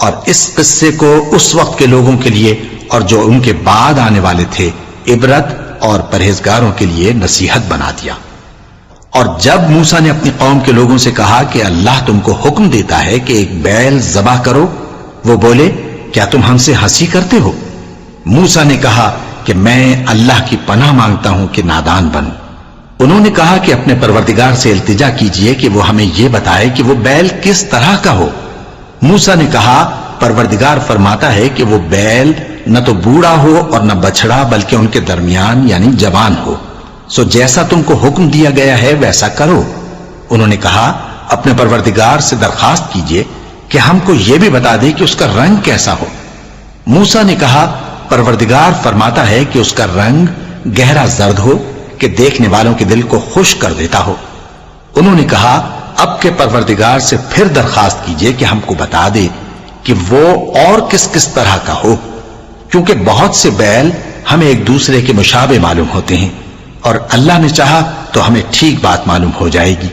اور اس قصے کو اس وقت کے لوگوں کے لیے اور جو ان کے بعد آنے والے تھے عبرت اور پرہیزگاروں کے لیے نصیحت بنا دیا۔ اور جب موسیٰ نے اپنی قوم کے لوگوں سے کہا کہ اللہ تم کو حکم دیتا ہے کہ ایک بیل ذبح کرو، وہ بولے کیا تم ہم سے ہنسی کرتے ہو؟ موسیٰ نے کہا کہ میں اللہ کی پناہ مانگتا ہوں کہ نادان بنوں۔ انہوں نے کہا کہ اپنے پروردگار سے التجا کیجئے کہ وہ ہمیں یہ بتائے کہ وہ بیل کس طرح کا ہو۔ موسیٰ نے کہا پروردگار فرماتا ہے کہ وہ بیل نہ تو بوڑھا ہو اور نہ بچڑا بلکہ ان کے درمیان یعنی جوان ہو، سو جیسا تم کو حکم دیا گیا ہے ویسا کرو۔ انہوں نے کہا اپنے پروردگار سے درخواست کیجئے کہ ہم کو یہ بھی بتا دے کہ اس کا رنگ کیسا ہو۔ موسیٰ نے کہا پروردگار فرماتا ہے کہ اس کا رنگ گہرا زرد ہو کہ دیکھنے والوں کے دل کو خوش کر دیتا ہو۔ انہوں نے کہا اب کے پروردگار سے پھر درخواست کیجئے کہ ہم کو بتا دے کہ وہ اور کس کس طرح کا ہو، کیونکہ بہت سے بیل ہمیں ایک دوسرے کے مشابہ معلوم ہوتے ہیں، اور اللہ نے چاہا تو ہمیں ٹھیک بات معلوم ہو جائے گی۔